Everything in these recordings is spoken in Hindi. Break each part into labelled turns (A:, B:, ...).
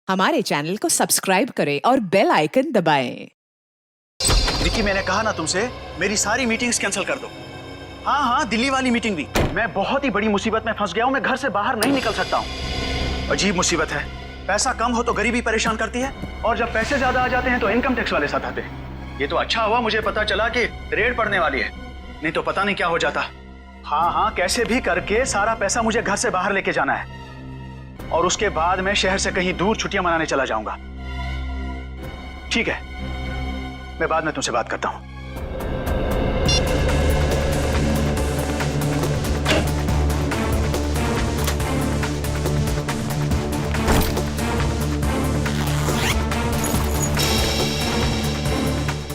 A: हमारे चैनल को सब्सक्राइब करें और बेल आइकन दबाएं।
B: विकी, मैंने कहा ना तुमसे, मेरी सारी मीटिंग्स कैंसिल कर दो। हाँ, दिल्ली वाली मीटिंग भी। मैं बहुत ही बड़ी मुसीबत में फंस गया हूँ। मैं घर से बाहर नहीं निकल सकता हूँ। अजीब मुसीबत है। पैसा कम हो तो गरीबी परेशान करती है, और जब पैसे ज्यादा आ जाते हैं तो इनकम टैक्स वाले साथ आते हैं। ये तो अच्छा हुआ मुझे पता चला कि रेड पड़ने वाली है, नहीं तो पता नहीं क्या हो जाता। हाँ, कैसे भी करके सारा पैसा मुझे घर से बाहर लेके जाना है, और उसके बाद मैं शहर से कहीं दूर छुट्टियां मनाने चला जाऊंगा। ठीक है, मैं बाद में तुमसे बात करता हूं।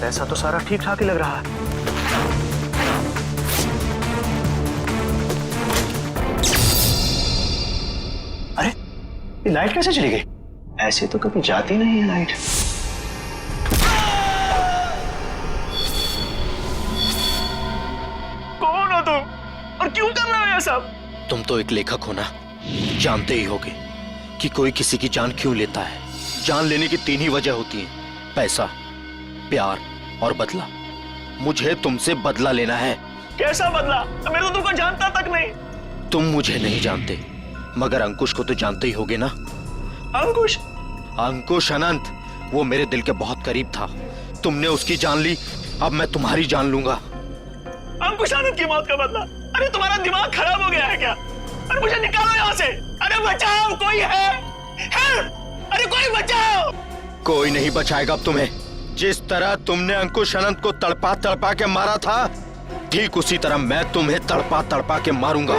B: पैसा तो सारा ठीक ठाक ही लग रहा है। अरे, ये लाइट कैसे चली गई? ऐसे तो कभी जाती नहीं है लाइट। कौन हो तुम और क्यों कर रहे हो ये सब?
C: तुम तो एक लेखक हो ना, जानते ही होगे कि कोई किसी की जान क्यों लेता है। जान लेने की 3 ही वजह होती है, पैसा, प्यार और बदला। मुझे तुमसे बदला लेना है।
B: कैसा बदला? मैं तो तुमको जानता तक नहीं।
C: तुम मुझे नहीं जानते, मगर अंकुश को तो जानते ही होगे ना।
B: अंकुश?
C: अंकुश अनंत, वो मेरे दिल के बहुत करीब था। तुमने उसकी जान ली, अब मैं तुम्हारी जान लूंगा।
B: अंकुश आनंद की मौत का बदला? अरे तुम्हारा दिमाग खराब हो गया है क्या? अरे मुझे निकालो यहाँ से। अरे बचाओ, कोई है? हेल्प! अरे कोई बचाओ!
C: कोई नहीं बचाएगा अब तुम्हें। जिस तरह तुमने अंकुश अनंत को तड़पा तड़पा के मारा था, ठीक उसी तरह मैं तुम्हें तड़पा तड़पा के मारूंगा।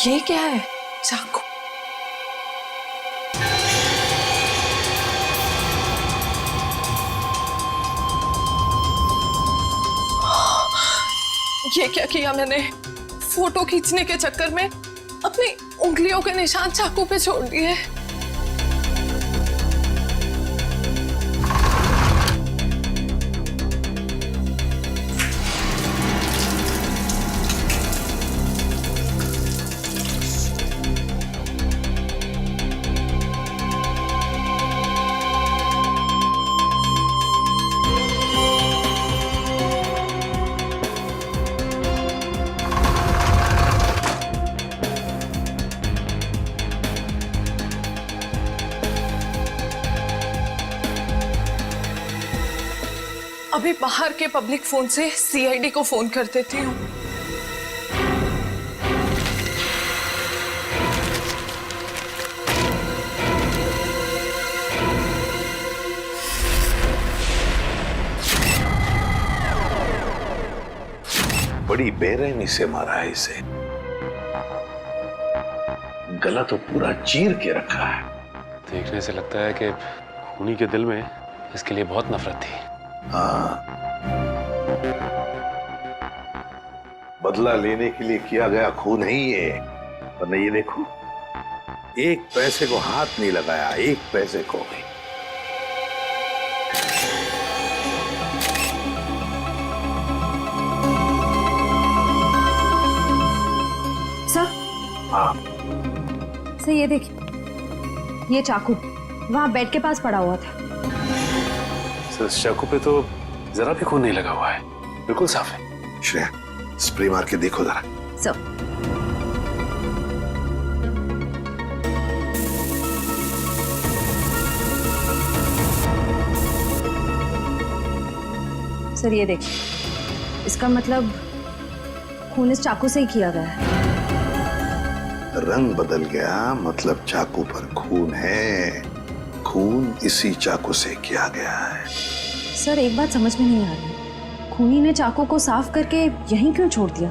D: ये क्या है? चाकू? ये क्या किया मैंने? फोटो खींचने के चक्कर में अपनी उंगलियों के निशान चाकू पे छोड़ दिए। अभी बाहर के पब्लिक फोन से सीआईडी को फोन कर देती हूँ।
E: बड़ी बेरहमी से मारा है इसे। गला तो पूरा चीर के रखा है।
F: देखने से लगता है कि खूनी के दिल में इसके लिए बहुत नफरत थी।
E: हाँ, बदला लेने के लिए किया गया खून नहीं ये। वरना ये देखो, एक पैसे को हाथ नहीं लगाया, एक पैसे को भी।
G: सर,
E: हाँ,
G: सर ये देखिए, ये चाकू वहां बेड के पास पड़ा हुआ था।
F: सर, इस चाकू पे तो जरा भी खून नहीं लगा हुआ है, बिल्कुल साफ है।
E: श्रेया, स्प्रे मार के देखो जरा।
G: सर, सर ये देखिए, इसका मतलब खून इस चाकू से ही किया गया है।
E: रंग बदल गया मतलब चाकू पर खून है। खून इसी चाकू से किया गया है।
G: सर एक बात समझ में नहीं आ रही, खूनी ने चाकू को साफ करके यहीं क्यों छोड़ दिया?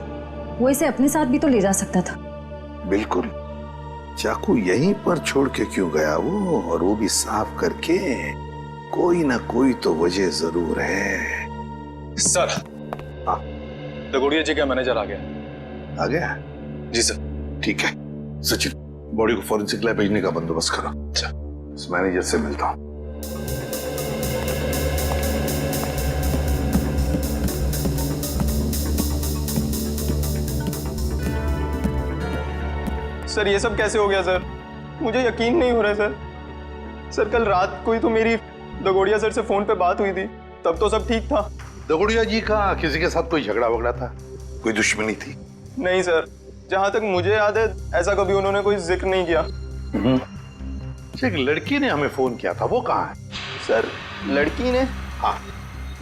G: वो इसे अपने साथ भी तो ले जा सकता था।
E: बिल्कुल, चाकू यहीं पर छोड़ के क्यों गया वो, और वो भी साफ करके? कोई ना कोई तो वजह जरूर है।
F: सर,
E: हाँ
F: दगोड़िया जी का मैनेजर आ गया।
E: आ गया?
F: जी सर।
E: ठीक है सचिन, बॉडी को फॉरेंसिक लैब भेजने का बंदोबस्त करो।
F: अच्छा।
E: इस मैनेजर से मिलता हूं।
H: सर ये सब कैसे हो गया सर? मुझे यकीन नहीं हो रहा है सर। सर कल रात को ही तो मेरी दगोड़िया सर से फोन पे बात हुई थी, तब तो सब ठीक था।
E: दगोड़िया जी का किसी के साथ कोई झगड़ा वगड़ा था? कोई दुश्मनी थी?
H: नहीं सर, जहां तक मुझे याद है ऐसा कभी उन्होंने कोई जिक्र नहीं किया।
E: एक लड़की ने हमें फोन किया था, वो कहाँ है?
H: सर लड़की ने?
E: हाँ।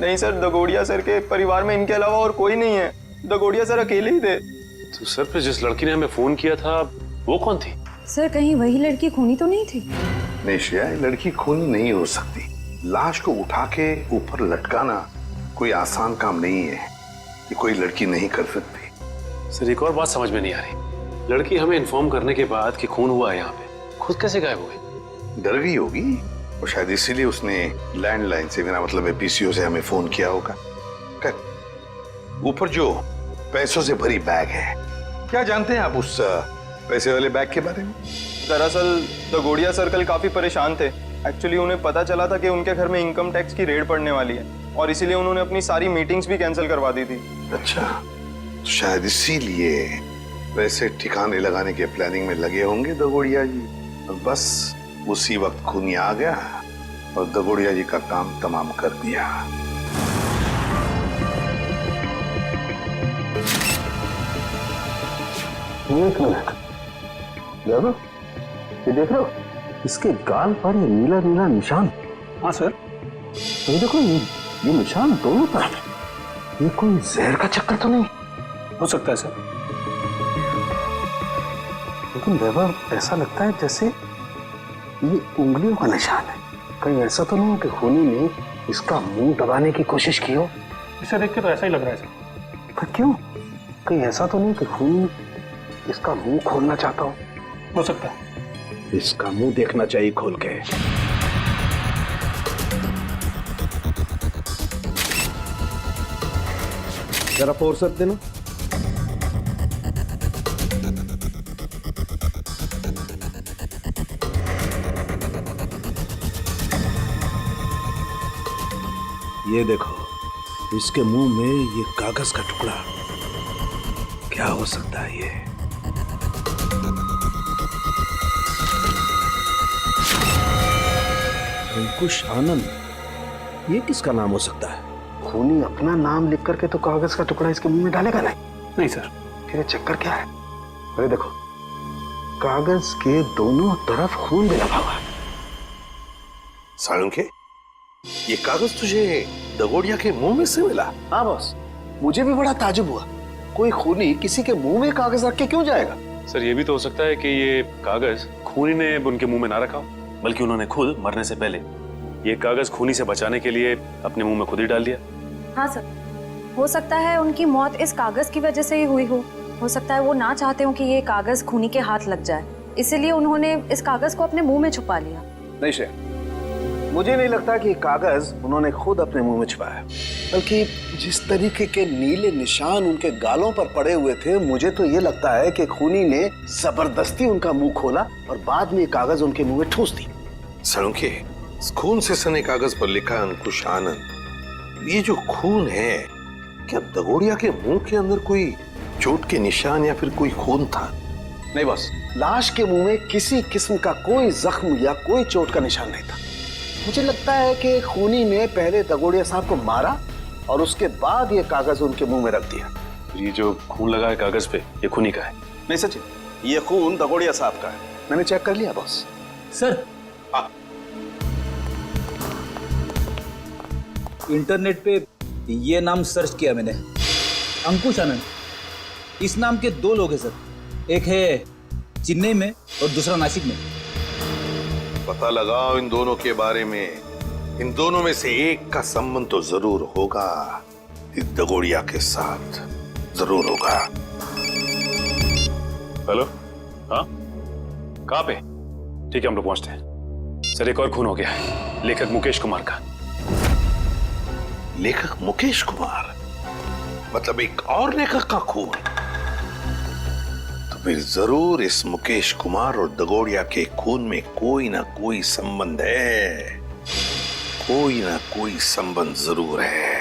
H: नहीं सर, दगोड़िया सर के परिवार में इनके अलावा और कोई नहीं है। दगोड़िया सर अकेले ही थे।
F: तो सर फिर जिस लड़की ने हमें फोन किया था वो कौन थी?
G: सर कहीं वही लड़की खूनी तो नहीं थी?
E: नहीं श्रेया, लड़की खूनी नहीं हो सकती। लाश को उठा के ऊपर लटकाना कोई आसान काम नहीं है, ये कोई लड़की नहीं कर सकती।
F: सर एक और बात समझ में नहीं आ रही, लड़की हमें इन्फॉर्म करने के बाद कि खून हुआ है यहाँ पे, खुद कैसे गायब हो गई?
E: डर गई होगी और शायद इसीलिए उसने लैंडलाइन से, मेरा मतलब है पीसीओ से, हमें फोन किया होगा। ऊपर जो पैसों से भरी बैग है, क्या जानते हैं आप उस पैसे वाले बैग के बारे में?
H: दरअसल दगोड़िया सर कल काफी परेशान थे। एक्चुअली उन्हें पता चला था कि उनके घर में इनकम टैक्स की रेड पड़ने वाली है और इसीलिए उन्होंने अपनी सारी मीटिंग्स भी कैंसिल करवा दी थी।
E: अच्छा, तो शायद इसीलिए पैसे ठिकाने लगाने के प्लानिंग में लगे होंगे दगोड़िया जी। और बस उसी वक्त खूनी आ गया और दगोड़िया जी का काम तमाम कर दिया।
I: एक मिनट, ये देख रहे हो इसके गाल पर ये नीला नीला निशान?
F: हाँ सर।
I: तो ये देखो, ये निशान दोनों तरफ। ये कोई जहर का चक्कर तो नहीं?
F: हो सकता है सर,
I: लेकिन वैभव ऐसा लगता है जैसे ये उंगलियों का निशान है। कहीं ऐसा तो नहीं कि खूनी ने इसका मुंह दबाने की कोशिश की हो?
F: इसे देख के तो ऐसा ही लग रहा है सर।
I: पर क्यों? कहीं ऐसा तो नहीं कि खूनी इसका मुंह खोलना चाहता हो
F: सकता है।
I: इसका मुंह देखना चाहिए खोल के। जरा फोर्स देना। ये देखो, इसके मुंह में ये कागज का टुकड़ा, क्या हो सकता है ये? अंकुश आनंद, ये किसका नाम हो सकता है? खूनी अपना नाम लिख करके तो कागज का टुकड़ा इसके मुंह में डालेगा नहीं
F: सर।
I: फिर ये चक्कर क्या है? अरे देखो, कागज के दोनों तरफ खून भी लगा हुआ है।
E: साळुंखे, ये कागज तुझे दगोड़िया के मुंह में से मिला?
I: हाँ बॉस, मुझे भी बड़ा ताजुब हुआ। कोई खूनी किसी के मुंह में कागज रख के क्यों जाएगा?
F: सर ये भी तो हो सकता है कि ये कागज खूनी ने उनके मुंह में ना रखा हो, बल्कि उन्होंने खुद मरने से पहले ये कागज खूनी से बचाने के लिए अपने मुंह में खुद ही डाल दिया।
G: हाँ सर, हो सकता है उनकी मौत इस कागज की वजह से ही हुई हो सकता है वो ना चाहते हो कि ये कागज खूनी के हाथ लग जाए, इसीलिए उन्होंने इस कागज को अपने मुंह में छुपा लिया।
I: नहीं श्रेया, मुझे नहीं लगता कि कागज उन्होंने खुद अपने मुंह में छुपाया, बल्कि जिस तरीके के नीले निशान उनके गालों पर पड़े हुए थे, मुझे तो ये लगता है कि खूनी ने जबरदस्ती उनका मुंह खोला और बाद में ये कागज उनके मुंह में ठूस दी।
E: साळुंखे, खून से सने कागज पर लिखा अंकुश आनंद। ये जो खून है, क्या दगोड़िया के मुंह के अंदर कोई चोट के निशान या फिर कोई खून था?
I: नहीं बॉस, लाश के मुंह में किसी किस्म का कोई जख्म या कोई चोट का निशान नहीं था। मुझे लगता है कि खूनी ने पहले दगोड़िया साहब को मारा और उसके बाद ये कागज उनके मुंह में रख दिया।
F: ये जो खून लगा है कागज पे, ये खूनी का है?
I: नहीं सचिन, ये खून दगोड़िया साहब का है। मैंने चेक कर लिया बॉस।
J: सर, इंटरनेट पे ये नाम सर्च किया मैंने, अंकुश आनंद। इस नाम के दो लोग हैं सर, एक है चेन्नई में और दूसरा नासिक में।
E: पता लगाओ इन दोनों के बारे में। इन दोनों में से एक का संबंध तो जरूर होगा, इस दगोड़िया के साथ जरूर होगा।
F: हेलो, हाँ, कहाँ पे? ठीक है, हम लोग पहुंचते हैं। सर, एक और खून हो गया है, लेखक मुकेश कुमार का।
E: लेखक मुकेश कुमार? मतलब एक और लेखक का खून? तो फिर जरूर इस मुकेश कुमार और दगोड़िया के खून में कोई ना कोई संबंध है, कोई ना कोई संबंध जरूर है।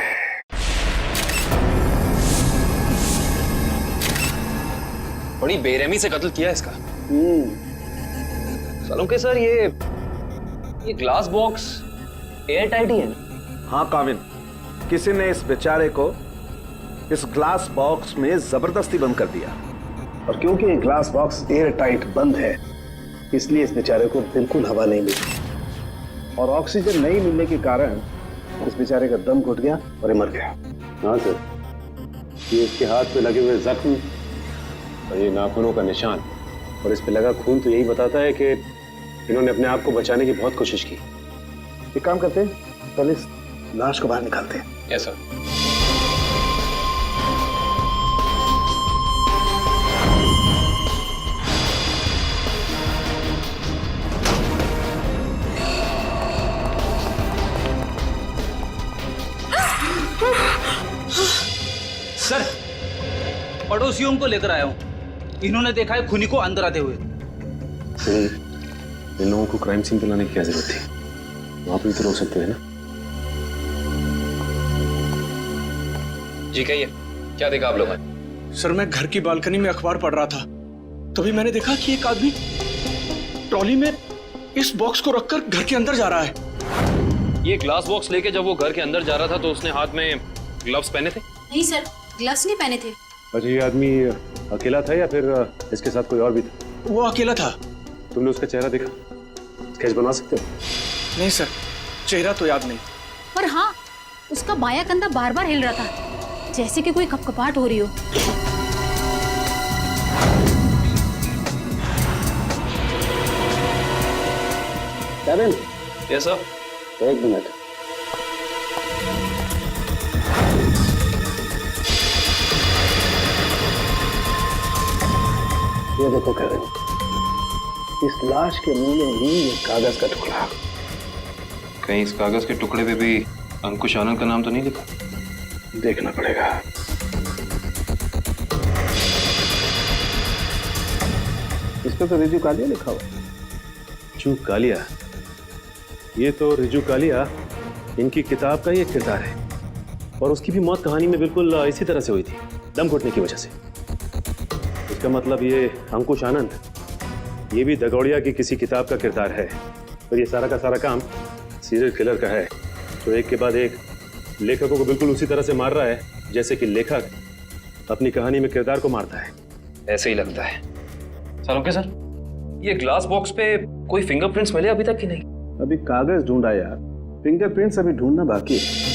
K: बड़ी बेरहमी से कत्ल किया इसका। सलोंके सर, ये ग्लास बॉक्स एयर टाइट ही है ना?
I: हाँ काविन, किसी ने इस बेचारे को इस ग्लास बॉक्स में जबरदस्ती बंद कर दिया, और क्योंकि ये ग्लास बॉक्स एयर टाइट बंद है, इसलिए इस बेचारे को बिल्कुल हवा नहीं मिली, और ऑक्सीजन नहीं मिलने के कारण इस बेचारे का दम घुट गया और ये मर गया।
F: हाँ सर, ये इसके हाथ पे लगे हुए जख्म और ये नाखूनों का निशान और इस पे लगा खून तो यही बताता है कि इन्होंने अपने आप को बचाने की बहुत कोशिश की।
I: एक काम करते हैं, पहले इस लाश को बाहर निकालते हैं।
K: Yes sir.
J: सर, पड़ोसियों को लेकर आया हूँ। इन्होंने देखा है खूनी को अंदर आते हुए।
F: इन लोगों को क्राइम सीन पे लाने की क्या जरूरत थी? वहां पे भी तो रोक सकते हैं ना।
K: जी कहिए, क्या देखा आप लोगों ने?
B: सर, मैं घर की बालकनी में अखबार पढ़ रहा था, तभी मैंने देखा कि एक आदमी ट्रॉली में इस बॉक्स को रखकर घर के अंदर जा रहा है।
K: ये ग्लास बॉक्स लेके जब वो घर के अंदर जा रहा था तो उसने हाथ में ग्लव्स पहने थे?
L: नहीं सर, ग्लव्स नहीं पहने थे।
F: अच्छा, ये आदमी अकेला था या फिर इसके साथ कोई और भी था?
B: वो अकेला था।
F: तुमने उसका चेहरा देखा? स्केच बना सकते हो?
B: नहीं सर, चेहरा तो याद नहीं।
L: पर हाँ, उसका बायां कंधा बार बार हिल रहा था, जैसे कि कोई कपकपाहट हो रही हो।
I: कैविन,
K: यस सर।
I: एक मिनट। ये देखो कैविन, इस लाश के मुंह में भी एक कागज का टुकड़ा।
K: कहीं इस कागज के टुकड़े पे भी अंकुश आनंद का नाम तो नहीं लिखा?
I: देखना पड़ेगा। इस पे तो रिजू कालिया लिखा हुआ।
F: रिजू कालिया? ये तो रिजू कालिया इनकी किताब का ही एक किरदार है, और उसकी भी मौत कहानी में बिल्कुल इसी तरह से हुई थी, दम घुटने की वजह से। इसका मतलब ये अंकुश आनंद ये भी दगोड़िया की किसी किताब का किरदार है, और ये सारा का सारा काम सीरियल किलर का है, जो एक के बाद एक लेखकों को बिल्कुल उसी तरह से मार रहा है जैसे कि लेखक अपनी कहानी में किरदार को मारता है।
K: ऐसे ही लगता है। सलोंके सर, ये ग्लास बॉक्स पे कोई फिंगरप्रिंट्स मिले अभी तक कि नहीं?
I: अभी कागज ढूंढा यार, फिंगरप्रिंट्स अभी ढूंढना बाकी है।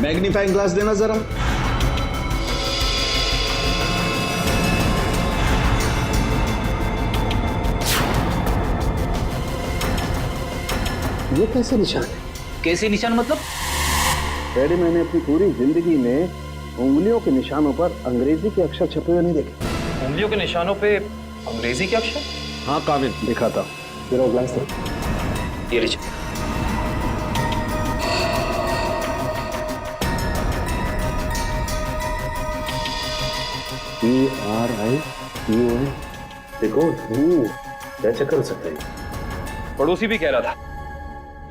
I: मैग्नीफाइंग ग्लास देना जरा। ये कैसे निशान है?
J: कैसे निशान मतलब?
I: डैडी, मैंने अपनी पूरी जिंदगी में उंगलियों के निशानों पर अंग्रेजी के अक्षर छपे हुए नहीं देखे।
K: उंगलियों के निशानों पे अंग्रेजी के अक्षर?
I: हाँ काविन, दिखाता हूँ। जरा ग्लास दे।
K: ये लीजिए।
F: PRIUN। देखो, क्या चक्कर हो सकता है?
K: पड़ोसी भी कह रहा था,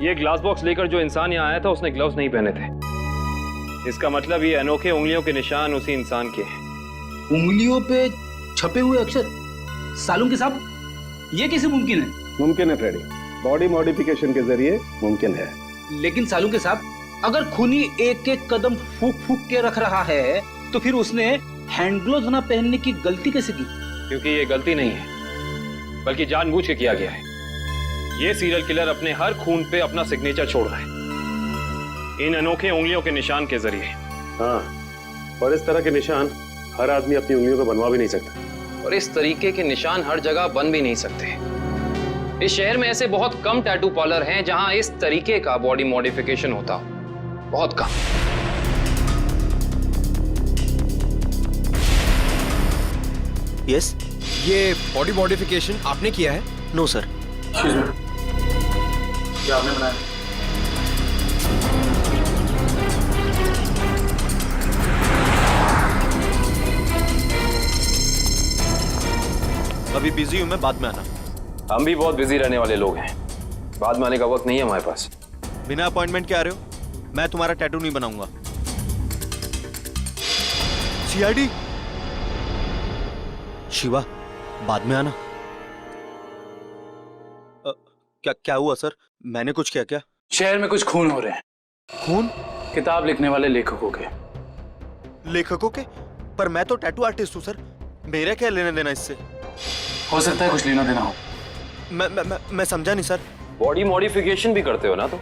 K: ये ग्लास बॉक्स लेकर जो इंसान यहाँ आया था उसने ग्लव्स नहीं पहने थे। इसका मतलब ये अनोखे उंगलियों के निशान उसी इंसान के हैं।
J: उंगलियों पे छपे हुए अक्षर? सालून के साहब, ये कैसे मुमकिन है?
I: मुमकिन है फ्रेडी, बॉडी मॉडिफिकेशन के जरिए मुमकिन है।
J: लेकिन सालू के साहब, अगर खूनी एक एक कदम फूक फूक के रख रहा है तो फिर उसने हैंड ग्लोव्स ना पहनने की गलती कैसे की?
K: क्योंकि ये गलती नहीं है, बल्कि जानबूझ के किया गया है। ये सीरियल किलर अपने हर खून पे अपना सिग्नेचर छोड़ रहा है, इन अनोखे उंगलियों के निशान के जरिए।
F: हाँ, और इस तरह के निशान हर आदमी अपनी उंगलियों पर बनवा भी नहीं सकता।
K: और इस तरीके के निशान हर जगह बन भी नहीं सकते। इस शहर में ऐसे बहुत कम टैटू पार्लर हैं जहां इस तरीके का बॉडी मॉडिफिकेशन होता हो, बहुत कम।
C: यस,
M: ये बॉडी मॉडिफिकेशन आपने किया है?
C: No sir.
B: क्या आपने बनाया?
C: अभी बिजी हूं मैं, बाद में आना।
K: हम भी बहुत बिजी रहने वाले लोग हैं, बाद में आने का वक्त नहीं है हमारे पास।
C: बिना अपॉइंटमेंट के आ रहे हो? मैं तुम्हारा टैटू नहीं बनाऊंगा। सीआईडी शिवा, बाद में आना। क्या हुआ सर? मैंने कुछ किया क्या?
J: शहर में कुछ खून हो रहे हैं।
C: खून?
J: किताब लिखने वाले लेखकों के।
C: लेखकों के? पर मैं तो टैटू आर्टिस्ट हूँ सर, मेरा क्या लेना देना इससे?
J: हो सकता है कुछ लेना देना हो।
C: मैं समझा नहीं सर।
K: बॉडी मॉडिफिकेशन भी करते हो ना तुम?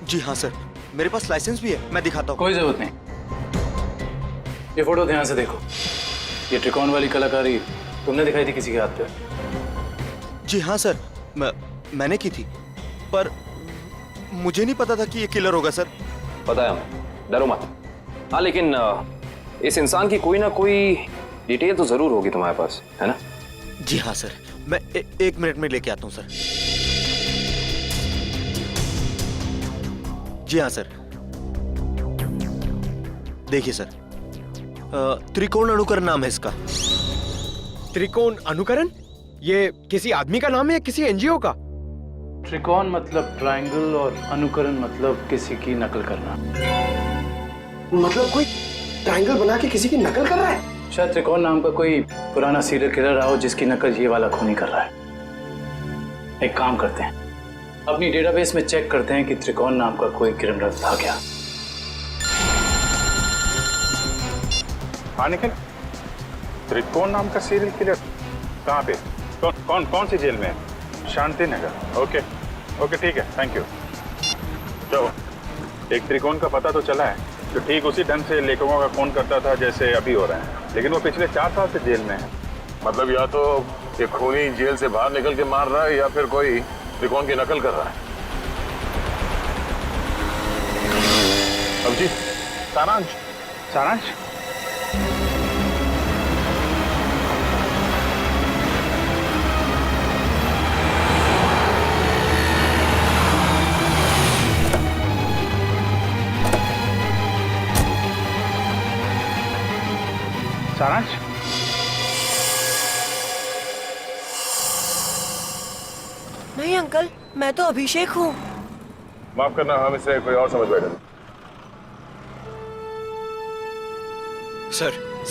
C: जी हाँ सर, मेरे पास लाइसेंस भी है, मैं दिखाता हूँ।
J: कोई जरूरत नहीं। ये फोटो ध्यान से देखो। ये त्रिकोण वाली कलाकारी तुमने दिखाई थी किसी के हाथ पे?
C: जी हाँ सर, मैंने की थी, पर मुझे नहीं पता था कि ये किलर होगा सर।
K: पता है हमें, डरो मत। हाँ, लेकिन इस इंसान की कोई ना कोई डिटेल तो जरूर होगी तुम्हारे पास, है ना?
C: जी हाँ सर, मैं 1 मिनट में लेके आता हूँ सर। जी हाँ सर, देखिए सर, त्रिकोण अनुकरण नाम है इसका।
M: त्रिकोण अनुकरण? ये किसी आदमी का नाम है या किसी एनजीओ का?
J: त्रिकोण मतलब ट्रायंगल और अनुकरण मतलब किसी की नकल करना।
M: मतलब कोई ट्रायंगल बना के किसी की नकल कर रहा है?
J: शायद त्रिकोण नाम का कोई पुराना सीरियल किलर रहा हो जिसकी नकल ये वाला खूनी कर रहा है। एक काम करते हैं, अपनी डेटाबेस में चेक करते हैं कि त्रिकोण नाम का कोई क्रिमिनल था क्या।
N: हाँ निखिल, त्रिकोण नाम का सीरियल किलर कहाँ पे? कौन सी जेल में है? शांति नगर। ओके ओके, ठीक है, थैंक यू। चलो, एक त्रिकोण का पता तो चला है जो ठीक उसी ढंग से लेखकों का खून करता था जैसे अभी हो रहा है, लेकिन वो पिछले 4 साल से जेल में है।
E: मतलब या तो ये खूनी जेल से बाहर निकल के मार रहा है या फिर कोई त्रिकोण की नकल कर रहा है।
N: अब जी, सारांश सारांश सारांश,
O: नहीं अंकल, मैं तो अभिषेक हूँ।
E: माफ करना, हम इसे कोई और समझ बैठे।
M: सर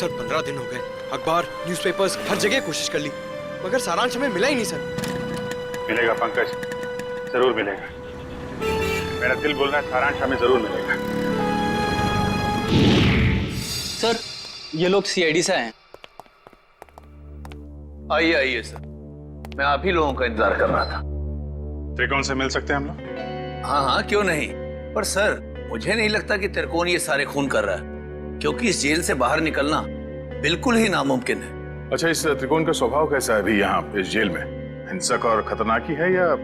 M: 15 दिन हो गए, अखबार, न्यूज़पेपर्स, हर जगह कोशिश कर ली, मगर सारांश हमें मिला ही नहीं सर।
N: मिलेगा पंकज, जरूर मिलेगा। मेरा दिल बोल रहा है सारांश हमें जरूर मिलेगा।
J: सर, ये लोग सीआईडी से आए हैं।
I: आइए आइए सर, मैं आप ही लोगों का इंतजार कर रहा था।
N: त्रिकोण से मिल सकते हैं हम लोग?
I: हाँ हाँ, क्यों नहीं। पर सर, मुझे नहीं लगता कि त्रिकोण ये सारे खून कर रहा है, क्योंकि इस जेल से बाहर निकलना बिल्कुल ही नामुमकिन है।
N: अच्छा, इस त्रिकोण का स्वभाव कैसा है अभी यहाँ इस जेल में? हिंसक और खतरनाक ही है या?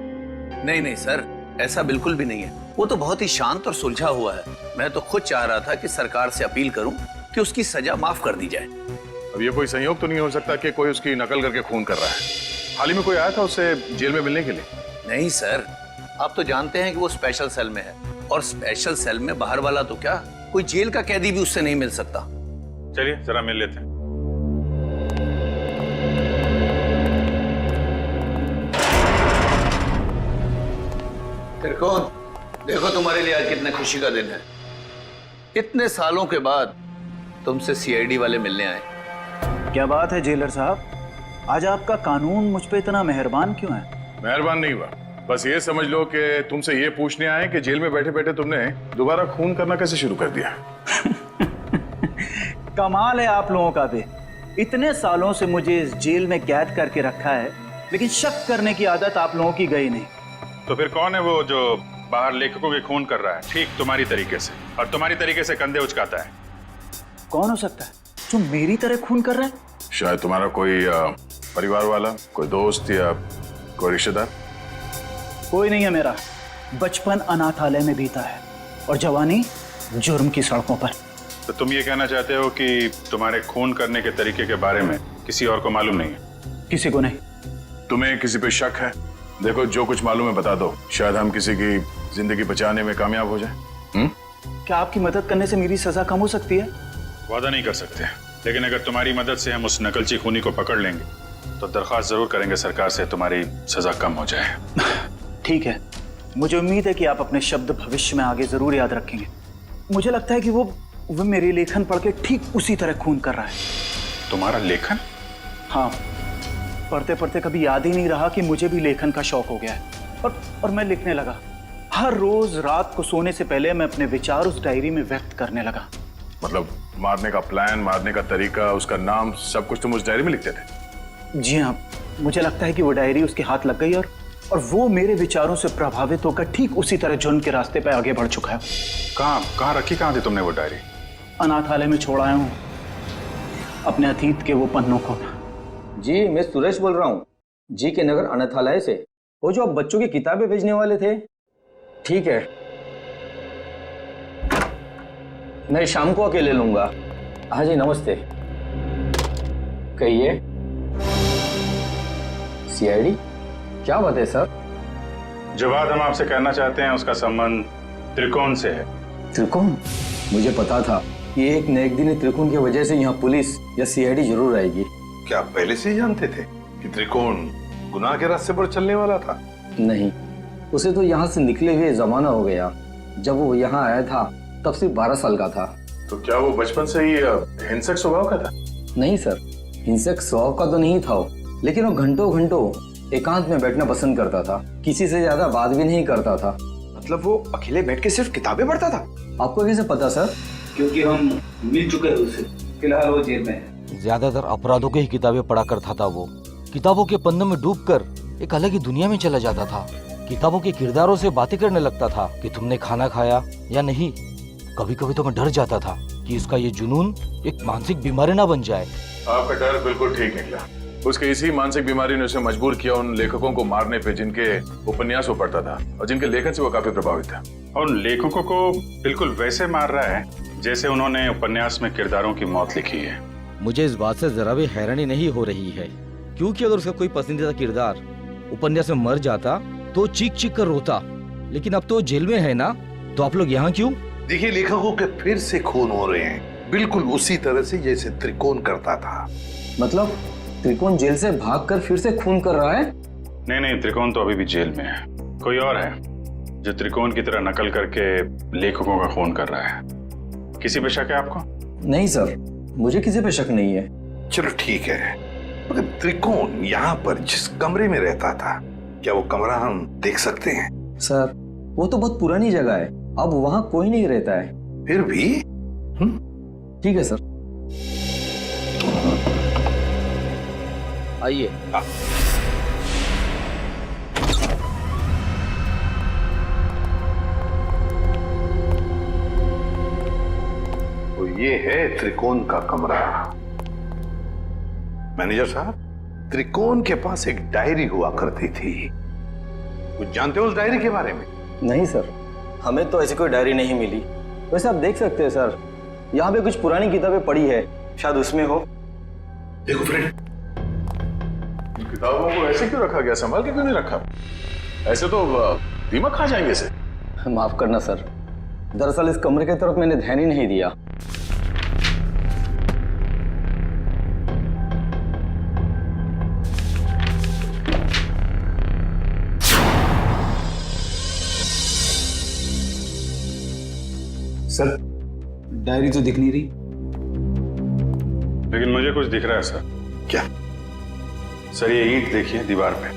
I: नहीं नहीं सर, ऐसा बिल्कुल भी नहीं है। वो तो बहुत ही शांत और सुलझा हुआ है। मैं तो खुद चाह रहा था कि सरकार से अपील करूं कि उसकी सजा माफ कर दी जाए।
N: अब ये कोई संयोग तो नहीं हो सकता कि कोई उसकी नकल करके खून कर रहा है? हाल ही में कोई आया था उससे जेल में मिलने के लिए?
I: नहीं सर, आप तो जानते हैं कि वो स्पेशल सेल में है, और स्पेशल सेल में बाहर वाला तो क्या, कोई जेल का कैदी भी उससे नहीं मिल सकता।
N: चलिए जरा मिल लेते हैं।
I: त्रिकोण, देखो तुम्हारे लिए आज कितने खुशी का दिन है। इतने सालों के बाद तुमसे सीआईडी वाले मिलने आए।
P: क्या बात है जेलर साहब, आज आपका कानून मुझ पे इतना मेहरबान क्यों है?
N: मेहरबान नहीं हुआ, बस ये समझ लो कि तुमसे ये पूछने आए कि जेल में बैठे बैठे तुमने दोबारा खून करना कैसे शुरू कर दिया?
P: कमाल है आप लोगों का भी। इतने सालों से मुझे इस जेल में कैद करके रखा है, लेकिन शक करने की आदत आप लोगों की गई नहीं।
N: तो फिर कौन है वो जो बाहर लेखकों के खून कर रहा है ठीक तुम्हारी तरीके से, और तुम्हारी तरीके से कंधे उचकाता है?
P: कौन हो सकता है जो मेरी तरह खून कर रहा है?
N: शायद तुम्हारा कोई परिवार वाला, कोई दोस्त या कोई रिश्तेदार।
P: कोई नहीं है मेरा। बचपन अनाथालय में बीता है और जवानी जुर्म की सड़कों पर।
N: तो तुम ये कहना चाहते हो कि तुम्हारे खून करने के तरीके के बारे में किसी और को मालूम नहीं है?
P: किसी को नहीं।
N: तुम्हें किसी पे शक है? देखो, जो कुछ मालूम है बता दो, शायद हम किसी की जिंदगी बचाने में कामयाब हो जाए।
P: क्या आपकी मदद करने से मेरी सजा कम हो सकती है?
N: वादा नहीं कर सकते, लेकिन अगर तुम्हारी मदद से हम उस नकलची खूनी को पकड़ लेंगे तो दरख्वास्त जरूर करेंगे सरकार से तुम्हारी सजा कम हो जाए।
P: ठीक है, मुझे उम्मीद है कि आप अपने शब्द भविष्य में आगे जरूर याद रखेंगे। मुझे लगता है कि वो मेरे लेखन पढ़ के ठीक उसी तरह खून कर रहा है।
N: तुम्हारा लेखन?
P: हाँ, पढ़ते पढ़ते कभी याद ही नहीं रहा कि मुझे भी लेखन का शौक हो गया है और मैं लिखने लगा। हर रोज रात को सोने से पहले मैं अपने विचार उस डायरी में व्यक्त करने लगा।
N: मतलब मारने का प्लान, मारने का तरीका, उसका नाम, सब कुछ तुम उस डायरी में लिखते थे?
P: जी हाँ, मुझे लगता है कि वो डायरी उसके हाथ लग गई और वो मेरे विचारों से प्रभावित होकर ठीक उसी तरह जुर्म के रास्ते पर आगे बढ़ चुका है।
N: कहाँ रखी, कहाँ थी तुमने वो डायरी?
P: अनाथालय में छोड़ आया हूँ अपने अतीत के वो पन्नों को।
Q: जी, मैं सुरेश बोल रहा हूँ, जी के नगर अनाथालय से। वो जो आप बच्चों की किताबें भेजने वाले थे। ठीक है, मैं शाम को अकेले लूंगा। हाँ जी, नमस्ते। कहिए। सीआईडी? क्या बात है सर?
N: जो बात हम आपसे कहना चाहते हैं उसका संबंध त्रिकोण से है।
Q: त्रिकोण? मुझे पता था कि एक न एक दिन त्रिकोण की वजह से यहाँ पुलिस या सीआईडी जरूर आएगी।
E: क्या आप पहले से ही जानते थे कि त्रिकोण गुनाह के रास्ते पर चलने वाला था?
Q: नहीं, उसे तो यहाँ से निकले हुए जमाना हो गया। जब वो यहाँ आया था तब सिर्फ 12 साल का था।
N: तो क्या वो बचपन से ही हिंसक स्वभाव का था?
Q: नहीं सर, हिंसक स्वभाव का तो नहीं था वो, लेकिन वो घंटों घंटों एकांत में बैठना पसंद करता था। किसी से ज्यादा बात भी नहीं करता था।
M: मतलब वो अकेले बैठ के सिर्फ किताबें पढ़ता था?
Q: आपको कैसे पता सर?
P: क्योंकि हम मिल चुके हैं उससे। फिलहाल वो जेल में है।
C: ज्यादातर अपराधों की ही किताबें पढ़ा करता था वो। किताबों के पन्नों में डूबकर एक अलग ही दुनिया में चला जाता था। किताबों के किरदारों से बातें करने लगता था कि तुमने खाना खाया या नहीं। कभी कभी तो मैं डर जाता था कि इसका ये जुनून एक मानसिक बीमारी ना बन जाए।
N: आपका डर बिल्कुल ठीक निकला। उसके इसी मानसिक बीमारी ने उसे मजबूर किया उन लेखकों को मारने पे जिनके उपन्यास वो पढ़ता था और जिनके लेखन से वो काफी प्रभावित था। और उन लेखकों को बिल्कुल वैसे मार रहा है जैसे उन्होंने उपन्यास में किरदारों की मौत लिखी है।
C: मुझे इस बात से जरा भी हैरानी नहीं हो रही है, क्योंकि अगर उसका कोई पसंदीदा किरदार उपन्यास में मर जाता तो चीख चीख कर रोता, लेकिन अब तो जेल में है ना, तो आप लोग यहाँ क्यों?
E: देखिए, लेखकों के फिर से खून हो रहे हैं, बिल्कुल उसी तरह से जैसे त्रिकोण करता था।
Q: मतलब त्रिकोण जेल से भागकर फिर से खून कर रहा है?
N: नहीं, त्रिकोण तो अभी भी जेल में है। कोई और है जो त्रिकोण की तरह नकल करके लेखकों का खून कर रहा है। किसी पे शक है आपको?
Q: नहीं सर, मुझे किसी पे शक नहीं है।
E: चलो ठीक है, मगर त्रिकोण यहाँ पर जिस कमरे में रहता था, क्या वो कमरा हम देख सकते हैं?
Q: सर, वो तो बहुत पुरानी जगह है, अब वहाँ कोई नहीं रहता है।
E: फिर भी
Q: ठीक है सर,
C: आइए।
E: तो ये है त्रिकोण का कमरा। मैनेजर साहब, त्रिकोण के पास एक डायरी हुआ करती थी, कुछ जानते हो उस डायरी के बारे में?
Q: नहीं सर, हमें तो ऐसी कोई डायरी नहीं मिली। वैसे आप देख सकते हैं सर, यहाँ पे कुछ पुरानी किताबें पड़ी है, शायद उसमें हो।
E: देखो फ्रेंड,
N: किताबों को ऐसे क्यों रखा गया? संभाल के क्यों नहीं रखा? ऐसे तो दीमक खा जाएंगे इसे।
Q: माफ करना सर, दरअसल इस कमरे की तरफ मैंने ध्यान ही नहीं दिया।
P: सर, डायरी तो दिख नहीं रही।
N: लेकिन मुझे कुछ दिख रहा है सर।
E: क्या?
N: सर, ये ईंट देखिए दीवार पे,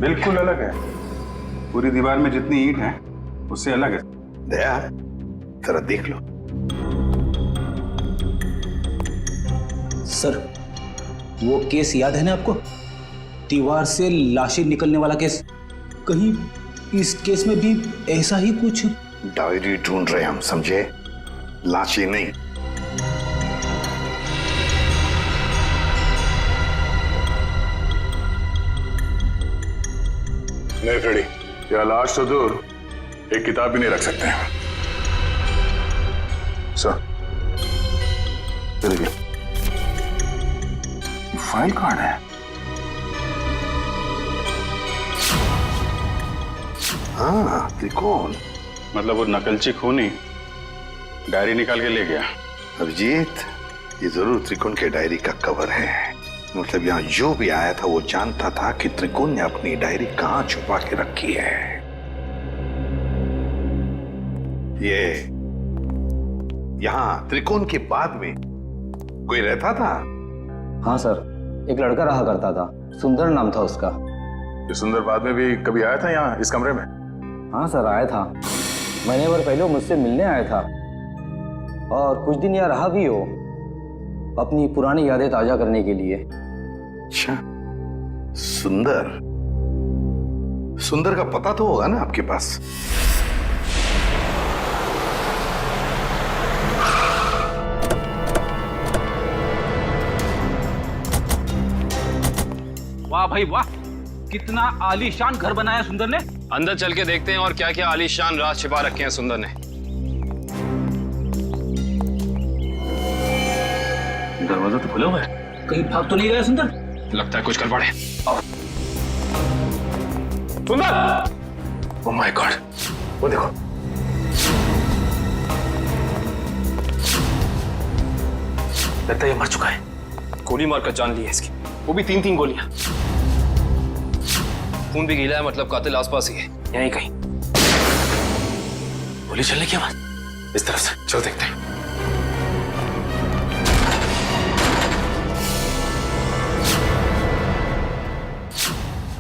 N: बिल्कुल अलग है। पूरी दीवार में जितनी ईंट है उससे अलग है।
E: दया, जरा देख लो।
P: सर, वो केस याद है ना आपको? दीवार से लाशें निकलने वाला केस। कहीं इस केस में भी ऐसा ही कुछ?
E: डायरी ढूंढ रहे हम, समझे? लाशें नहीं।
N: नहीं फ्रेडी, या लाश तो दूर, एक किताब भी नहीं रख सकते हैं। सर, फाइल कहाँ है?
E: हाँ, त्रिकोण।
N: मतलब वो नकलची खूनी डायरी निकाल के ले गया।
E: अभिजीत, ये जरूर त्रिकोण के डायरी का कवर है। मतलब यहाँ जो भी आया था वो जानता था कि त्रिकोण ने अपनी डायरी कहाँ छुपा के रखी है। ये यहाँ त्रिकोण के बाद में कोई रहता था?
Q: हाँ सर, एक लड़का रहा करता था, सुंदर नाम था उसका।
N: ये सुंदर बाद में भी कभी आया था यहाँ इस कमरे में?
Q: हाँ सर, आया था। महीने भर पहले वो मुझसे मिलने आया था और कुछ दिन यहाँ रहा भी हो, अपनी पुरानी यादें ताजा करने के लिए।
E: अच्छा, सुंदर। सुंदर का पता तो होगा ना आपके पास?
J: वाह भाई वाह, कितना आलीशान घर बनाया सुंदर ने।
K: अंदर चल के देखते हैं और क्या क्या आलीशान राज छिपा रखे हैं सुंदर ने।
J: दरवाजा तो खुला हुआ है, कहीं भाग तो नहीं गया सुंदर?
K: लगता है कुछ गड़बड़ है।
N: सुंदर! ओह माय गॉड, वो देखो।
K: लगता है ये मर चुका है। गोली मारकर जान ली है इसकी, वो भी 3-3 गोलियां। खून भी गीला है, मतलब कातिल आसपास ही है, यहीं कहीं। गोली चलने की आवाज इस तरफ से, चलो देखते हैं।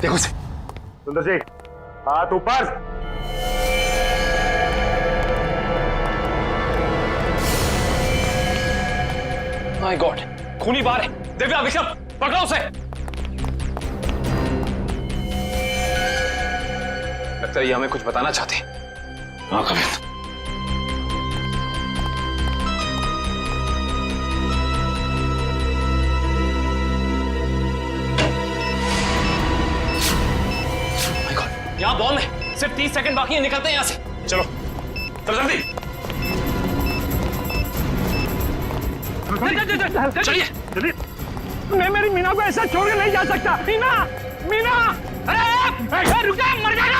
N: देखो से। सुंदर जी, हाथ ऊपर।
K: माय गॉड, खूनी बाहर है। दिव्या, विक्रम, पकड़ो उसे। लगता है ये हमें कुछ बताना चाहते हैं। हाँ कमित। यहाँ बॉम्ब है, सिर्फ 30 सेकंड बाकी है, निकलते हैं यहाँ से। चलो जल्दी चलिए।
R: मैं मेरी मीना को ऐसा छोड़ के नहीं जा सकता। मीना, मीना, अरे रुक जा, मर जाएगा।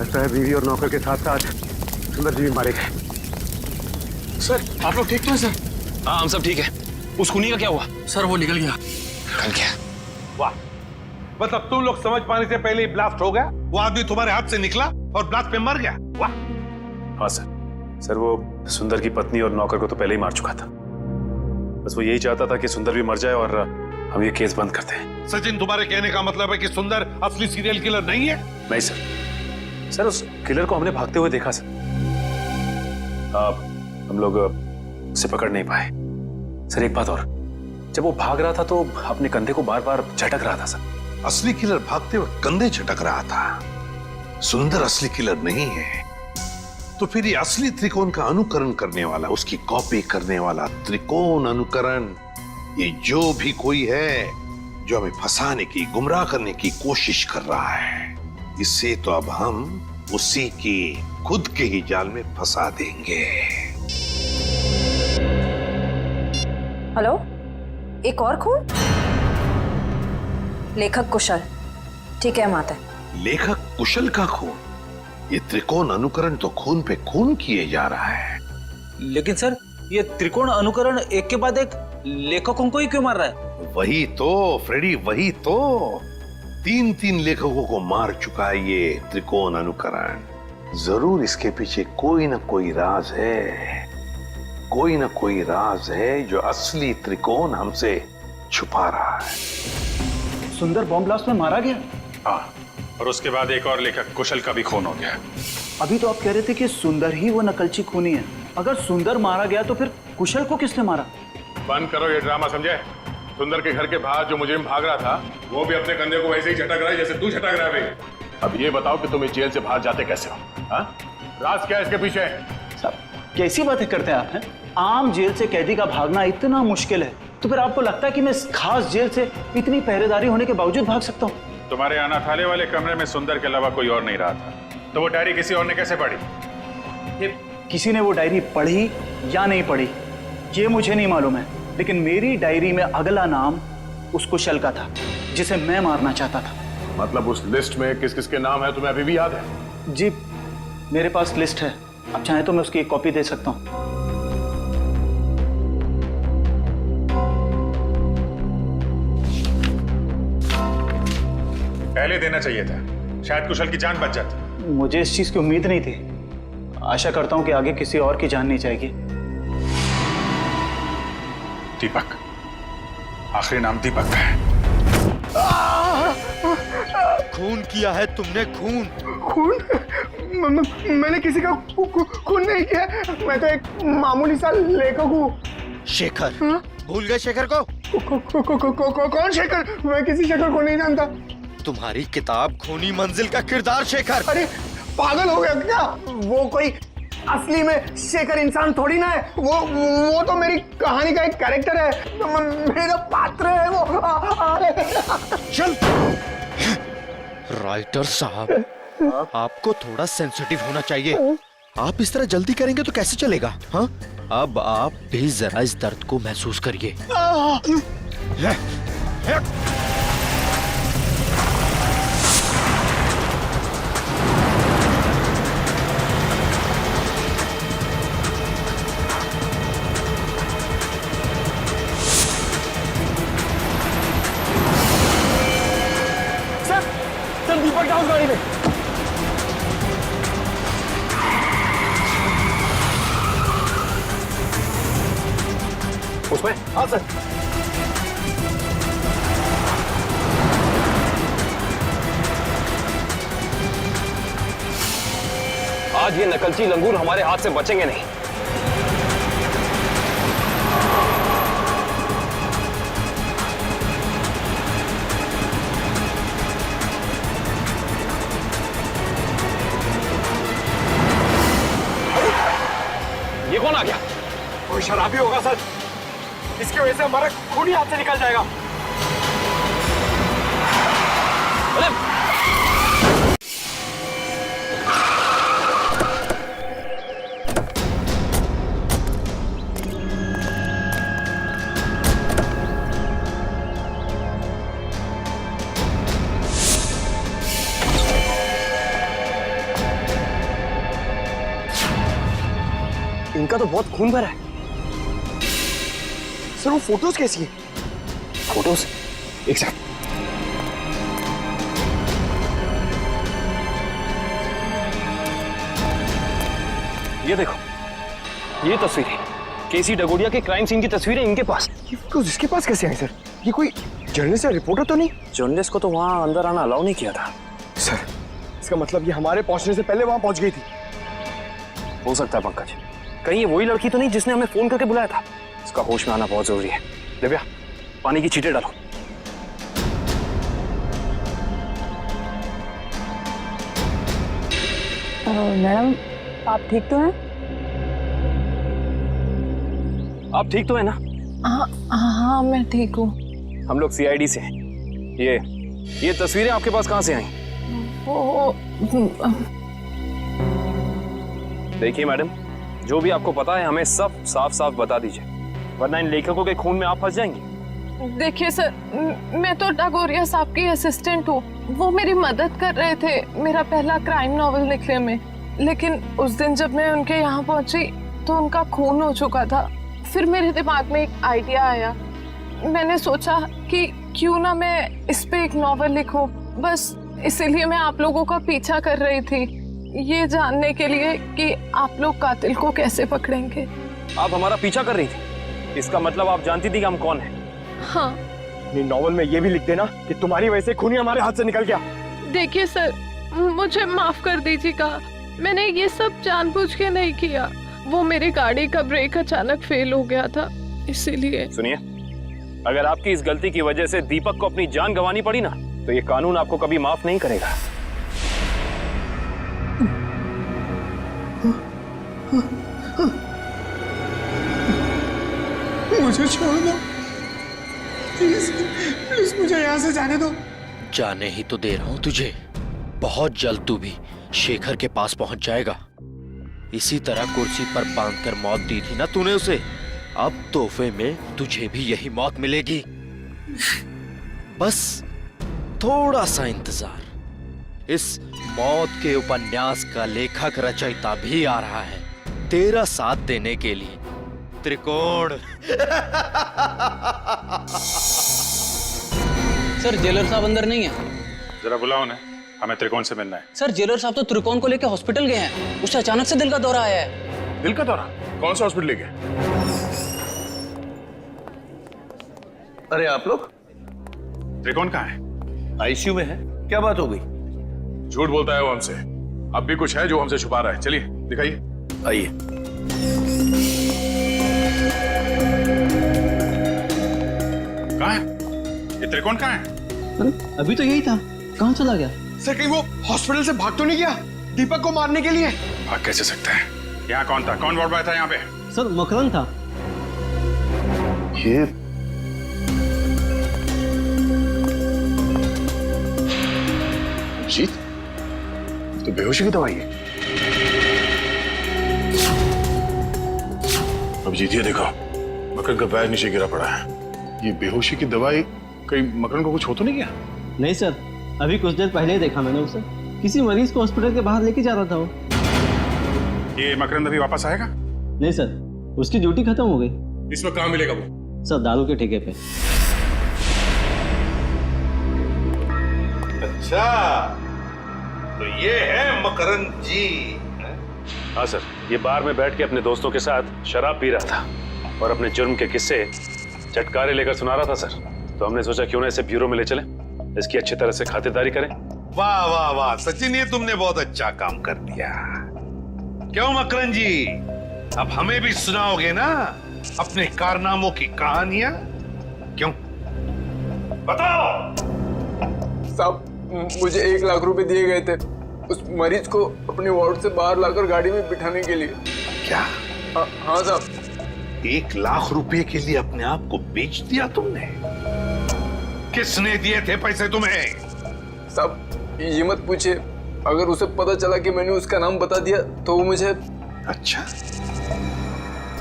F: लगता है बीवी और नौकर के साथ साथ सुंदर जी भी मारे गए।
K: सर, आप लोग ठीक तो हैं सर? हाँ, हम सब ठीक है। उस खूनी का क्या हुआ? सर, वो निकल गया। निकल गया?
N: वाह, मतलब तुम लोग समझ पाने से पहले ही ब्लास्ट हो गया। वो आदमी तुम्हारे हाथ से निकला और ब्लास्ट पे मर गया। वाह।
F: हाँ सर, वो सुंदर की पत्नी और नौकर को तो पहले ही मार चुका था। बस वो यही चाहता था कि सुंदर भी मर जाए और हम ये केस बंद करते हैं।
N: सचिन, तुम्हारे कहने का मतलब है कि सुंदर असली सीरियल किलर नहीं है?
F: नहीं सर, उस किलर को हमने भागते हुए देखा सर। हम लोग उसे पकड़ नहीं पाए। सर एक बात और, जब वो भाग रहा था तो अपने कंधे को बार बार झटक रहा था सर।
E: असली किलर भागते हुए कंधे झटक रहा था। सुंदर असली किलर नहीं है। तो फिर ये असली त्रिकोण का अनुकरण करने वाला, उसकी कॉपी करने वाला त्रिकोण अनुकरण, ये जो भी कोई है जो हमें फंसाने की, गुमराह करने की कोशिश कर रहा है, इससे तो अब हम उसी की खुद के ही जाल में फंसा देंगे।
G: हेलो, एक और खून? लेखक कुशल। ठीक है माता।
E: लेखक कुशल का खून? ये त्रिकोण अनुकरण तो खून पे खून किए जा रहा है।
P: लेकिन सर, ये त्रिकोण अनुकरण एक के बाद एक लेखकों को ही क्यों मार रहा है?
E: वही तो फ्रेडी, वही तो 3-3 लेखकों को मार चुका है ये त्रिकोण अनुकरण। जरूर इसके पीछे कोई ना कोई राज है। कोई ना कोई राज है जो असली त्रिकोण हमसे छुपा रहा है।
P: सुंदर बॉम्ब ब्लास्ट में मारा गया?
N: हाँ, और उसके बाद एक और लेखक कुशल का भी खून हो गया।
P: अभी तो आप कह रहे थे कि सुंदर ही वो नकलची खूनी है। अगर सुंदर मारा गया तो फिर कुशल को किसने मारा?
N: बंद करो ये ड्रामा, समझे? सुंदर के घर के बाहर जो मुजरिम भाग रहा था वो भी अपने कंधे को वैसे ही झटक रहा है जैसे तू झटक रहा है भाई। अब ये बताओ कि तुम इस जेल से बाहर जाते कैसे हो? हाँ? राज क्या है इसके पीछे?
P: साहब कैसी बातें करते हैं आप हैं? आम जेल से कैदी का भागना इतना मुश्किल है, तो फिर आपको लगता है कि मैं इस खास जेल से इतनी पहरेदारी होने के बावजूद भाग सकता हूँ?
N: तुम्हारे अनाथालय वाले कमरे में सुंदर के अलावा कोई और नहीं रहा था, तो वो डायरी किसी और ने कैसे पढ़ी?
P: किसी ने वो डायरी पढ़ी या नहीं पढ़ी ये मुझे नहीं मालूम है, लेकिन मेरी डायरी में अगला नाम उस कुशल का था जिसे मैं मारना चाहता था।
N: मतलब उस लिस्ट में किस किस के नाम है तुम्हें अभी भी याद है?
P: जी मेरे पास लिस्ट है, आप चाहें तो मैं उसकी एक कॉपी दे सकता हूँ।
N: पहले देना चाहिए था, शायद कुशल की जान बच जाती।
P: मुझे इस चीज की उम्मीद नहीं थी। आशा करता हूं कि आगे किसी और की जान नहीं जाएगी।
N: दीपक, आखिरी नाम दीपक है।
C: खून किया है तुमने, खून।
R: खून? मैंने किसी का खून नहीं किया, मैं तो एक मामूली सा लेखक हूँ।
C: शेखर? भूल गए शेखर को?
R: कौन शेखर? मैं किसी शेखर को नहीं जानता।
C: तुम्हारी किताब खूनी मंजिल का किरदार शेखर।
R: अरे पागल हो गया क्या? वो कोई असली में शेखर इंसान थोड़ी ना है, वो तो मेरी कहानी का एक कैरेक्टर है, मेरा पात्र है वो।
C: चल राइटर साहब, आपको थोड़ा सेंसिटिव होना चाहिए। आप इस तरह जल्दी करेंगे तो कैसे चलेगा? हाँ, अब आप भी जरा इस दर्द को महसूस करिए।
R: सर दीपक जाओ गाड़ी में।
M: उसमें? हाँ सर।
K: आज ये नकलची लंगूर हमारे हाथ से बचेंगे नहीं। ये कौन आ गया?
R: कोई शराबी होगा सर, इसकी वजह से हमारा खून ही हाथ से निकल जाएगा।
M: इनका तो बहुत खून भरा है। सर वो फोटोज कैसी है?
K: फोटोज
M: एक सेकंड।
K: ये देखो, ये तस्वीरें केसी डगोडिया के क्राइम सीन की तस्वीरें इनके पास।
M: ये फोटोज इसके पास कैसे आई सर? ये कोई जर्नलिस्ट या रिपोर्टर तो नहीं?
K: जर्नलिस्ट को तो वहां अंदर आना अलाउ नहीं किया था।
M: सर इसका मतलब ये हमारे पहुंचने से पहले वहां पहुंच गई थी।
K: हो सकता है पंकज, कहीं ये वही लड़की तो नहीं जिसने हमें फोन करके बुलाया था? इसका होश में आना बहुत जरूरी है। दिव्या, पानी की छींटे डालो।
G: मैडम आप ठीक तो हैं?
K: आप ठीक तो है ना?
D: हाँ मैं ठीक हूँ।
K: हम लोग सीआईडी से हैं। ये तस्वीरें आपके पास कहाँ से आई?
D: वो
K: देखिए मैडम, जो भी आपको पता है हमें सब साफ साफ बता दीजिए, वरना इन लेखकों के खून में आप फंस जाएंगे।
D: देखिए सर, मैं तो डगोरिया साहब की असिस्टेंट हूँ। वो मेरी मदद कर रहे थे मेरा पहला क्राइम नॉवेल लिखने में, लेकिन उस दिन जब मैं उनके यहाँ पहुंची तो उनका खून हो चुका था। फिर मेरे दिमाग में एक आइडिया आया, मैंने सोचा कि क्यों ना मैं इस पे एक नॉवेल लिखूं। बस इसीलिए मैं आप लोगों का पीछा कर रही थी, ये जानने के लिए कि आप लोग कातिल को कैसे पकड़ेंगे।
K: आप हमारा पीछा कर रही थी, इसका मतलब आप जानती थी कि हम कौन हैं।
D: हाँ।
M: अपनी नॉवल में ये भी लिख देना कि तुम्हारी वजह से खूनी हमारे हाथ से निकल गया।
D: देखिए सर, मुझे माफ कर दीजिएगा, मैंने ये सब जानबूझ के नहीं किया। वो मेरी गाड़ी का ब्रेक अचानक फेल हो गया था, इसीलिए।
K: सुनिए, अगर आपकी इस गलती की वजह से दीपक को अपनी जान गंवानी पड़ी ना, तो ये कानून आपको कभी माफ नहीं करेगा।
R: मुझे छोड़ दो प्लीज, प्लीज मुझे यहाँ से जाने दो।
C: जाने ही तो दे रहा हूं तुझे। बहुत जल्द तू भी शेखर के पास पहुंच जाएगा। इसी तरह कुर्सी पर बांधकर मौत दी थी ना तूने उसे, अब तोहफे में तुझे भी यही मौत मिलेगी। बस थोड़ा सा इंतजार। इस मौत के उपन्यास का लेखक रचयिता भी आ रहा है तेरा साथ देने के लिए। त्रिकोण।
J: सर जेलर साहब अंदर नहीं है।
N: जरा बुलाओ ना, हमें त्रिकोण से मिलना है।
J: सर जेलर साहब तो त्रिकोण को लेकर हॉस्पिटल गए हैं, उससे अचानक से दिल का दौरा आया है।
N: दिल का दौरा? कौन सा हॉस्पिटल गए?
I: अरे आप लोग?
N: त्रिकोण कहाँ है?
I: आईसीयू में है। क्या बात हो गई?
N: झूठ बोलता है वो हमसे। अब भी कुछ है जो हमसे छुपा रहा है। चलिए दिखाइए।
I: आइए।
N: कहाँ है ये त्रिकोण? कहाँ है?
J: अभी तो यही था, कहाँ चला गया?
M: सर कहीं वो हॉस्पिटल से भाग तो नहीं गया दीपक को मारने के लिए?
N: भाग कैसे सकता है? यहाँ कौन था? कौन वार्ड बॉय था यहाँ पे?
J: सर मकरंद था।
I: ये
N: अभिजीत, तो बेहोशी की दवाई है। अभिजीत ये देखो, मकरंद का पैर नीचे गिरा पड़ा है। ये बेहोशी की दवाई कहीं मकरंद को कुछ हो तो नहीं गया?
J: नहीं सर, अभी कुछ देर पहले ही देखा मैंने उसे, किसी मरीज को हॉस्पिटल के बाहर लेके जा रहा था वो।
N: ये मकरंद अभी वापस आएगा?
J: नहीं सर, उसकी ड्यूटी खत्म हो गई।
N: इसमें कहाँ मिलेगा वो?
J: सर दारू के ठेके पे।
E: अच्छा, तो ये है मकरंद जी।
F: हाँ सर, ये बार में बैठ के अपने दोस्तों के साथ शराब पी रहा था और अपने जुर्म के किस्से चटकारे लेकर सुना रहा था सर। तो हमने सोचा क्यों ना इसे ब्यूरो में ले चले, इसकी अच्छी तरह से खातिरदारी करें।
E: वाह वाह वाह सचिन, ये तुमने बहुत अच्छा काम कर दिया। क्यों मकरंद जी, अब हमें भी सुनाओगे ना अपने कारनामों की कहानियां? क्यों, बताओ।
H: साहब मुझे 1 लाख रुपए दिए गए थे उस मरीज को अपने वार्ड से बाहर लाकर गाड़ी में बिठाने के लिए।
E: क्या?
H: हाँ साहब।
E: 1 लाख रुपए के लिए अपने आप को बेच दिया तुमने? किसने दिए थे पैसे तुम्हें?
H: साहब ये मत पूछे, अगर उसे पता चला कि मैंने उसका नाम बता दिया तो वो मुझे।
E: अच्छा,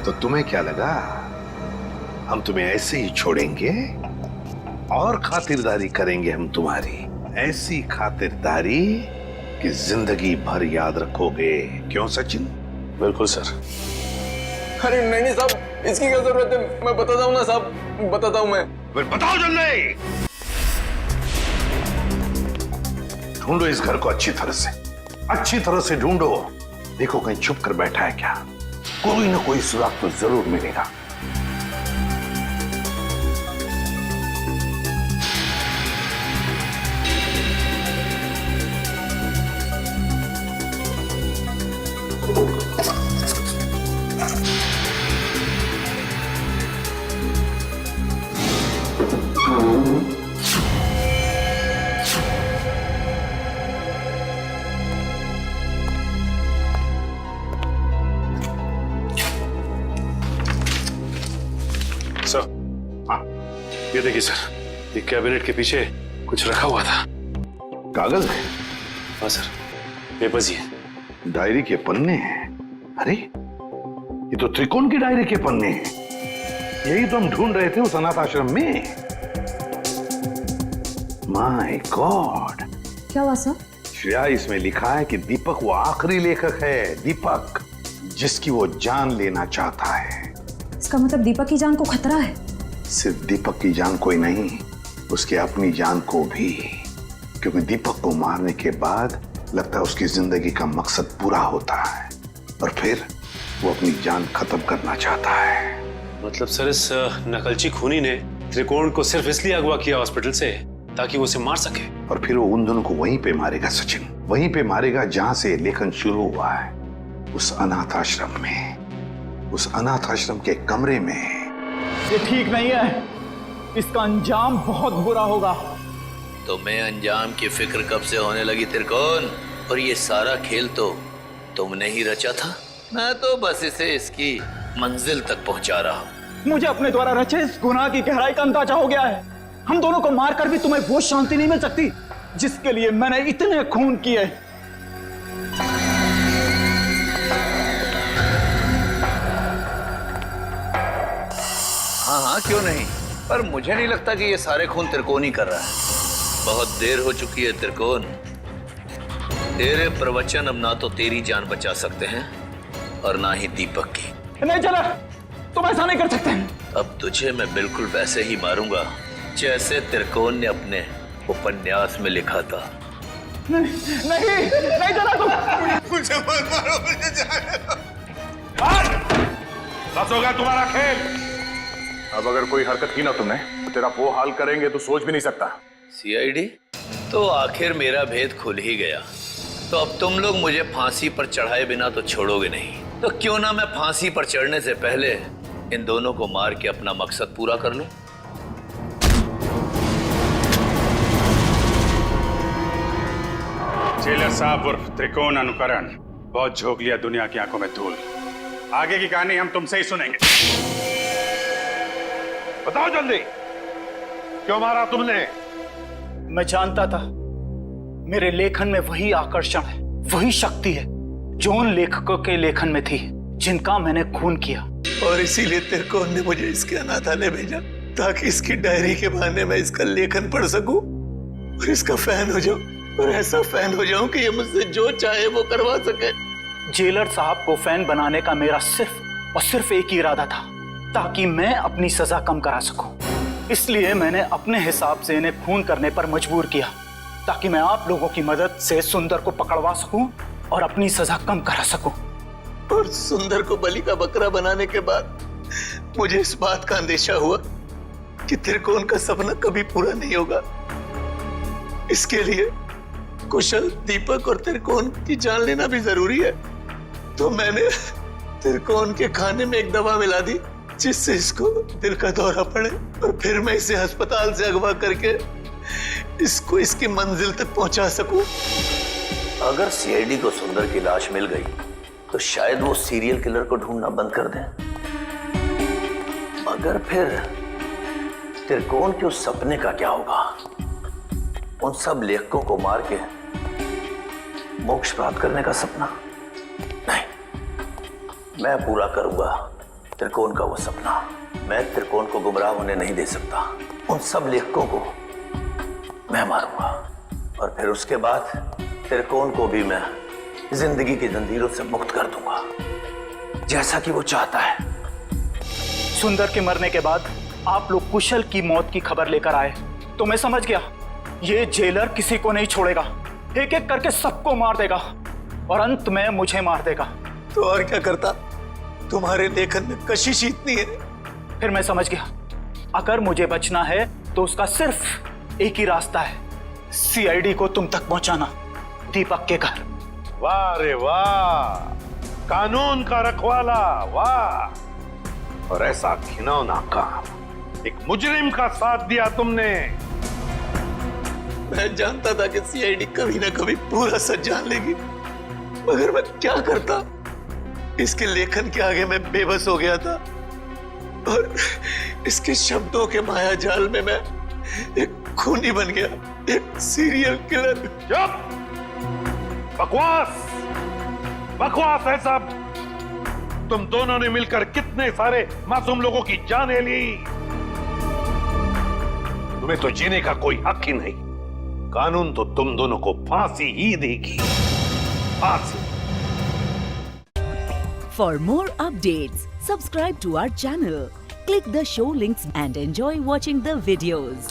E: तो तुम्हें क्या लगा हम तुम्हें ऐसे ही छोड़ेंगे? और खातिरदारी करेंगे हम तुम्हारी, ऐसी खातिरदारी कि जिंदगी भर याद रखोगे। क्यों सचिन?
F: बिल्कुल सर।
H: अरे नहीं साहब, इसकी क्या जरूरत है, मैं बताता हूँ ना साहब, बताता हूँ मैं।
E: फिर बताओ जल्दी। ढूंढो इस घर को अच्छी तरह से ढूंढो। देखो कहीं छुप कर बैठा है क्या? कोई ना कोई सुराग तो जरूर मिलेगा।
F: सर, हाँ ये देखिए सर, ये कैबिनेट के पीछे कुछ रखा हुआ था।
E: कागज है?
F: हाँ सर, पेपर्स ही है।
E: डायरी के पन्ने हैं? अरे ये तो त्रिकोण की डायरी के पन्ने हैं। यही तो हम ढूंढ रहे थे उस अनाथ आश्रम में। My God.
G: क्या हुआ सर?
E: श्रेया, इसमें लिखा है कि दीपक वो आखिरी लेखक है, दीपक जिसकी वो जान लेना चाहता है।
G: इसका मतलब दीपक की जान को खतरा है?
E: सिर्फ दीपक की जान को ही नहीं, उसकी अपनी जान को भी। क्योंकि दीपक को मारने के बाद लगता है उसकी जिंदगी का मकसद पूरा होता है, और फिर वो अपनी जान खत्म करना चाहता है।
F: मतलब सर, इस नकलची खूनी ने त्रिकोण को सिर्फ इसलिए अगवा किया हॉस्पिटल से ताकि वो उसे मार सके,
E: और फिर वो उन दोनों को वहीं पे मारेगा सचिन, वहीं पे मारेगा जहां से लेखन शुरू हुआ है, उस अनाथ आश्रम में, उस अनाथ आश्रम के कमरे में।
P: ये ठीक नहीं है, इसका अंजाम बहुत बुरा होगा।
C: तुम्हें अंजाम की फिक्र कब से होने लगी त्रिकोण? और ये सारा खेल तो तुमने ही रचा था। मैं तो बस इसे इसकी मंजिल तक पहुंचा रहा हूं।
P: मुझे अपने द्वारा रचे इस गुनाह की गहराई का अंदाजा हो गया है। हम दोनों को मारकर भी तुम्हें वो शांति नहीं मिल सकती जिसके लिए मैंने इतने खून किए।
C: हाँ हाँ, क्यों नहीं, पर मुझे नहीं लगता कि ये सारे खून त्रिकोण ही कर रहा है। बहुत देर हो चुकी है त्रिकोण। तेरे प्रवचन अब ना तो तेरी जान बचा सकते हैं और ना ही दीपक की।
P: नहीं चला, तुम ऐसा नहीं कर सकते।
C: अब तुझे मैं बिल्कुल वैसे ही मारूंगा जैसे त्रिकोण ने अपने उपन्यास में लिखा था।
P: नहीं चला तुम।
E: मुझे मत मारो, मुझे जाने दो।
N: बस होगा तुम्हारा खेल। अब अगर कोई हरकत की ना तुमने तो तेरा वो हाल करेंगे तो सोच भी नहीं सकता।
C: सीआईडी, तो आखिर मेरा भेद खुल ही गया। तो अब तुम लोग मुझे फांसी पर चढ़ाए बिना तो छोड़ोगे नहीं। तो क्यों ना मैं फांसी पर चढ़ने से पहले इन दोनों को मार के अपना मकसद पूरा कर लूं।
N: जेलर साहब उर्फ त्रिकोण अनुकरण बहुत झोंक लिया दुनिया की आंखों में धूल। आगे की कहानी हम तुमसे ही सुनेंगे। बताओ जल्दी, क्यों मारा तुमने?
P: मैं जानता था मेरे लेखन में वही आकर्षण है, वही शक्ति है जो उन लेखकों के लेखन में थी जिनका मैंने खून किया।
C: और इसीलिए त्रिकोण ने मुझे इसके अनाथालय भेजा ताकि इसकी डायरी के बहाने मैं इसका लेखन पढ़ सकूं और इसका फैन हो जाऊं, और ऐसा फैन हो जाऊं कि ये मुझसे जो चाहे वो करवा सके।
P: जेलर साहब को फैन बनाने का मेरा सिर्फ और सिर्फ एक ही इरादा था, ताकि मैं अपनी सजा कम करा सकूं। इसलिए मैंने अपने हिसाब से इन्हें खून करने पर मजबूर किया ताकि मैं आप लोगों की मदद से सुंदर को पकड़वा सकूं और अपनी सजा कम करा सकूं।
C: और सुंदर को बलि का बकरा बनाने के बाद मुझे इस बात का अंदेशा हुआ कि त्रिकोण का सपना कभी पूरा नहीं होगा। इसके लिए कुशल, दीपक और त्रिकोण की जान लेना भी जरूरी है। तो मैंने त्रिकोण के खाने में एक दवा मिला दी जिससे इसको दिल का दौरा पड़े, और फिर मैं इसे अस्पताल से अगवा करके इसको इसकी मंजिल तक पहुंचा सकूं। अगर सीआईडी को सुंदर की लाश मिल गई तो शायद वो सीरियल किलर को ढूंढना बंद कर दें। मगर फिर त्रिकोण के उस सपने का क्या होगा? उन सब लेखकों को मार के मोक्ष प्राप्त करने का सपना? नहीं, मैं पूरा करूंगा त्रिकोण का वो सपना। मैं त्रिकोण को गुमराह होने नहीं दे सकता। उन सब लेखकों को मैं मारूंगा और फिर उसके बाद त्रिकोण को भी मैं जिंदगी की जंजीरों से मुक्त कर दूंगा, जैसा कि वो चाहता है।
P: सुंदर के मरने के बाद आप लोग कुशल की मौत की खबर लेकर आए तो मैं समझ गया ये जेलर किसी को नहीं छोड़ेगा, एक एक करके सबको मार देगा और अंत में मुझे मार देगा।
C: तो और क्या करता? तुम्हारे लेखन में कशिश इतनी है।
P: फिर मैं समझ गया अगर मुझे बचना है तो उसका सिर्फ एक ही रास्ता है, सीआईडी को तुम तक पहुंचाना, दीपक के घर।
N: वाह रे वाह, कानून का रखवाला, वाह। और ऐसा घिनौना काम, एक मुजरिम का साथ दिया तुमने।
C: मैं जानता था कि सीआईडी कभी ना कभी पूरा सच जान लेगी, मगर मैं क्या करता? इसके लेखन के आगे मैं बेबस हो गया था और इसके शब्दों के माया जाल में मैं एक खूनी बन गया, एक सीरियल किलर।
N: चुप! बकवास, बकवास है सब। तुम दोनों ने मिलकर कितने सारे मासूम लोगों की जानें ली। तुम्हें तो जीने का कोई हक ही नहीं। कानून तो तुम दोनों को फांसी ही देगी, फांसी।
A: For more updates, subscribe to our channel, click the show links and enjoy watching the videos.